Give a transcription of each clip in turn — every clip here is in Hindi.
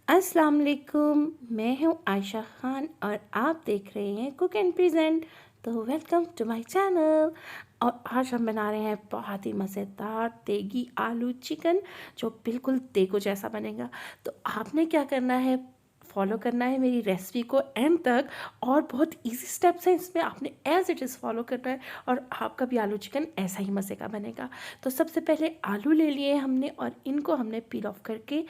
अस्सलाम वालेकुम। मैं हूँ आयशा ख़ान और आप देख रहे हैं कुक एंड प्रेजेंट। तो वेलकम टू माय चैनल। और आज हम बना रहे हैं बहुत ही मज़ेदार देगी आलू चिकन, जो बिल्कुल देगो जैसा बनेगा। तो आपने क्या करना है, फॉलो करना है मेरी रेसिपी को एंड तक। और बहुत इजी स्टेप्स हैं इसमें, आपने एज इट इज़ फॉलो करना है और आपका भी आलू चिकन ऐसा ही मज़े का बनेगा। तो सबसे पहले आलू ले लिए हमने और इनको हमने पील ऑफ करके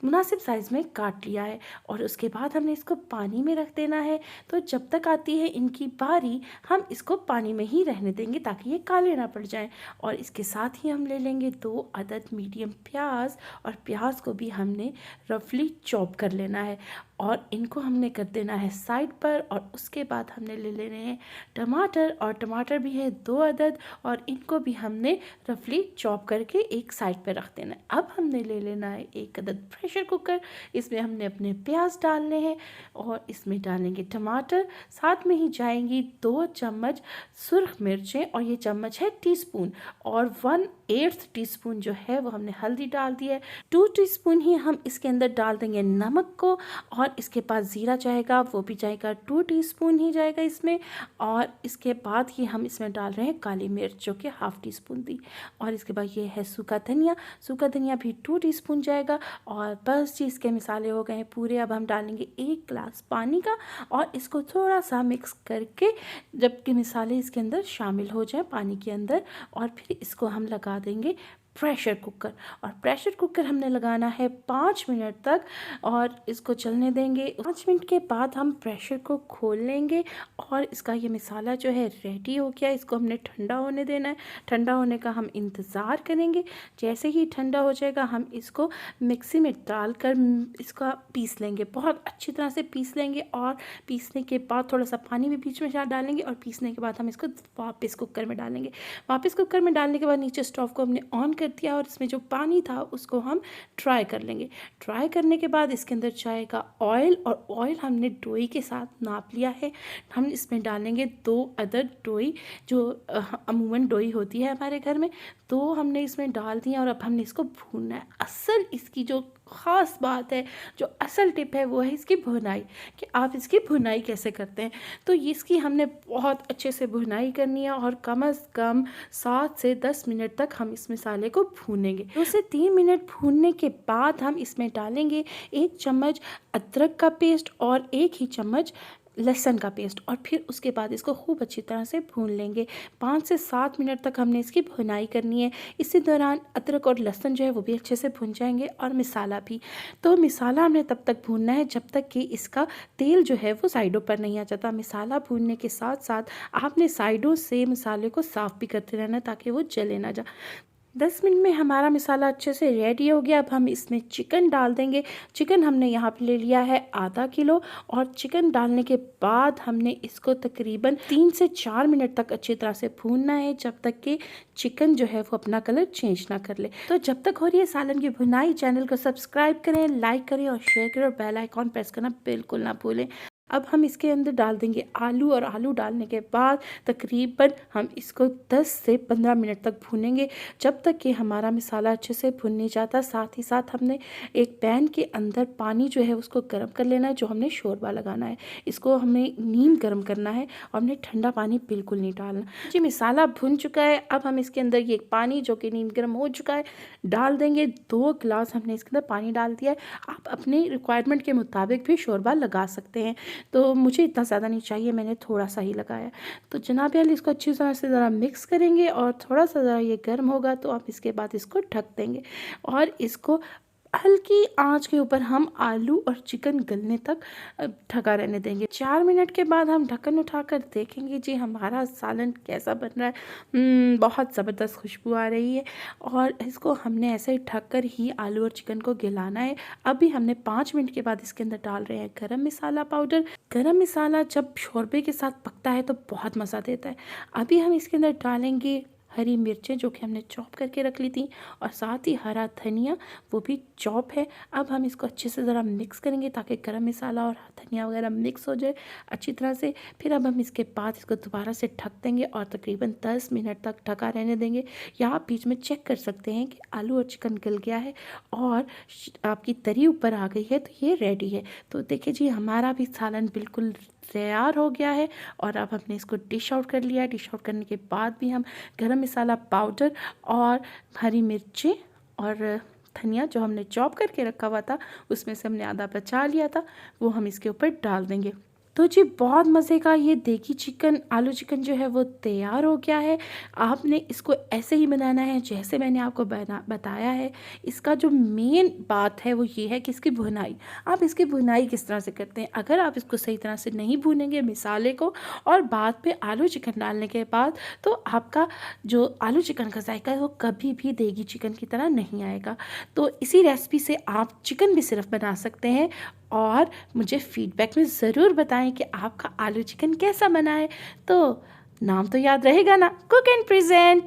मुनासिब साइज़ में काट लिया है। और उसके बाद हमने इसको पानी में रख देना है। तो जब तक आती है इनकी बारी, हम इसको पानी में ही रहने देंगे ताकि ये काले ना पड़ जाएं। और इसके साथ ही हम ले लेंगे 2 अदद मीडियम प्याज, और प्याज को भी हमने रफली चॉप कर लेना है और इनको हमने कर देना है साइड पर। और उसके बाद हमने ले लेने हैं टमाटर, और टमाटर भी है 2 अदद, और इनको भी हमने रफली चॉप करके एक साइड पर रख देना है। अब हमने ले लेना है 1 अदद प्रेशर कुकर। इसमें हमने अपने प्याज डालने हैं और इसमें डालेंगे टमाटर, साथ में ही जाएंगी 2 चम्मच सुर्ख मिर्चें, और ये चम्मच है टीस्पून, और 1/8 टीस्पून जो है वो हमने हल्दी डाल दी है। 2 टीस्पून ही हम इसके अंदर डाल देंगे नमक को, और इसके बाद ज़ीरा जाएगा, वो भी जाएगा 2 टीस्पून ही जाएगा इसमें। और इसके बाद ही हम इसमें डाल रहे हैं काली मिर्च जो कि 1/2 टीस्पून थी। और इसके बाद ये है सूखा धनिया भी 2 टीस्पून जाएगा। और बस जी, इसके मिसाले हो गए हैं पूरे। अब हम डालेंगे 1 गिलास पानी का, और इसको थोड़ा सा मिक्स करके जबकि मिसाले इसके अंदर शामिल हो जाए पानी के अंदर, और फिर इसको हम लगा देंगे प्रेशर कुकर। और प्रेशर कुकर हमने लगाना है 5 मिनट तक, और इसको चलने देंगे। 5 मिनट के बाद हम प्रेशर को खोल लेंगे, और इसका ये मसाला जो है रेडी हो गया। इसको हमने ठंडा होने देना है। ठंडा होने का हम इंतज़ार करेंगे। जैसे ही ठंडा हो जाएगा हम इसको मिक्सी में डालकर इसका पीस लेंगे, बहुत अच्छी तरह से पीस लेंगे। और पीसने के बाद थोड़ा सा पानी भी बीच में डालेंगे, और पीसने के बाद हम इसको वापस कुकर में डालेंगे। वापस कुकर में डालने के बाद नीचे स्टोव को हमने ऑन कर दिया, और इसमें जो पानी था उसको हम ट्राई कर लेंगे। ट्राई करने के बाद इसके अंदर जाएगा ऑयल, और ऑयल हमने डोई के साथ नाप लिया है। हम इसमें डालेंगे 2 अदद डोई, जो अमूमन डोई होती है हमारे घर में। तो हमने इसमें डाल दिया, और अब हमने इसको भूनना है। असल इसकी जो ख़ास बात है, जो असल टिप है, वो है इसकी भुनाई, कि आप इसकी भुनाई कैसे करते हैं। तो इसकी हमने बहुत अच्छे से भुनाई करनी है, और कम से कम 7 से 10 मिनट तक हम इस मसाले को भूनेंगे। 2 से 3 मिनट भूनने के बाद हम इसमें डालेंगे 1 चम्मच अदरक का पेस्ट और 1 ही चम्मच लहसुन का पेस्ट, और फिर उसके बाद इसको खूब अच्छी तरह से भून लेंगे। 5 से 7 मिनट तक हमने इसकी भुनाई करनी है। इसी दौरान अदरक और लहसुन जो है वो भी अच्छे से भुन जाएंगे, और मिसाला भी। तो मिसाला हमने तब तक भूनना है जब तक कि इसका तेल जो है वो साइडों पर नहीं आ जाता। मिसाला भूनने के साथ साथ आपने साइडों से मसाले को साफ़ भी करते रहना है ताकि वो जले ना जाए। 10 मिनट में हमारा मसाला अच्छे से रेडी हो गया। अब हम इसमें चिकन डाल देंगे। चिकन हमने यहाँ पे ले लिया है आधा किलो, और चिकन डालने के बाद हमने इसको तकरीबन 3 से 4 मिनट तक अच्छी तरह से भूनना है, जब तक कि चिकन जो है वो अपना कलर चेंज ना कर ले। तो जब तक हो रही है सालन की भुनाई, चैनल को सब्सक्राइब करें, लाइक करें और शेयर करें, और बेल आइकॉन प्रेस करना बिल्कुल ना भूलें। अब हम इसके अंदर डाल देंगे आलू, और आलू डालने के बाद तकरीबन हम इसको 10 से 15 मिनट तक भूनेंगे, जब तक कि हमारा मसाला अच्छे से भुन नहीं जाता। साथ ही साथ हमने एक पैन के अंदर पानी जो है उसको गर्म कर लेना है, जो हमने शोरबा लगाना है। इसको हमें नीम गर्म करना है, और हमने ठंडा पानी बिल्कुल नहीं डालना जी। मसाला भुन चुका है। अब हम इसके अंदर ये पानी जो कि नीम गर्म हो चुका है डाल देंगे। 2 गिलास हमने इसके अंदर पानी डाल दिया है। आप अपनी रिक्वायरमेंट के मुताबिक भी शोरबा लगा सकते हैं। तो मुझे इतना ज़्यादा नहीं चाहिए, मैंने थोड़ा सा ही लगाया। तो जनाब यार, इसको अच्छी तरह से ज़रा मिक्स करेंगे, और थोड़ा सा ज़रा ये गर्म होगा तो आप इसके बाद इसको ढक देंगे, और इसको हल्की आंच के ऊपर हम आलू और चिकन गलने तक ढका रहने देंगे। 4 मिनट के बाद हम ढक्कन उठाकर देखेंगे जी हमारा सालन कैसा बन रहा है। बहुत ज़बरदस्त खुशबू आ रही है, और इसको हमने ऐसे ही ढक कर ही आलू और चिकन को गलाना है। अभी हमने 5 मिनट के बाद इसके अंदर डाल रहे हैं गरम मसाला पाउडर। गरम मसाला जब शोरबे के साथ पकता है तो बहुत मज़ा देता है। अभी हम इसके अंदर डालेंगे हरी मिर्चें जो कि हमने चॉप करके रख ली थी, और साथ ही हरा धनिया, वो भी चॉप है। अब हम इसको अच्छे से ज़रा मिक्स करेंगे ताकि गरम मसाला और धनिया वगैरह मिक्स हो जाए अच्छी तरह से। फिर अब हम इसके बाद इसको दोबारा से ढक देंगे और तकरीबन 10 मिनट तक ढका रहने देंगे। या आप बीच में चेक कर सकते हैं कि आलू और चिकन गल गया है और आपकी तरी ऊपर आ गई है, तो ये रेडी है। तो देखिए जी, हमारा भी सालन बिल्कुल तैयार हो गया है। और अब हमने इसको डिश आउट कर लिया है। डिश आउट करने के बाद भी हम गरम मसाला पाउडर और हरी मिर्चें और धनिया जो हमने चॉप करके रखा हुआ था, उसमें से हमने आधा बचा लिया था, वो हम इसके ऊपर डाल देंगे। तो जी बहुत मज़े का ये देगी चिकन, आलू चिकन जो है वो तैयार हो गया है। आपने इसको ऐसे ही बनाना है जैसे मैंने आपको बताया है। इसका जो मेन बात है वो ये है कि इसकी भुनाई, आप इसकी भुनाई किस तरह से करते हैं। अगर आप इसको सही तरह से नहीं भूनेंगे मसाले को और बाद में आलू चिकन डालने के बाद, तो आपका जो आलू चिकन का जायका है वो कभी भी देगी चिकन की तरह नहीं आएगा। तो इसी रेसिपी से आप चिकन भी सिर्फ बना सकते हैं। और मुझे फीडबैक में ज़रूर बताएं कि आपका आलू चिकन कैसा बना है। तो नाम तो याद रहेगा ना, कुक एंड प्रेजेंट।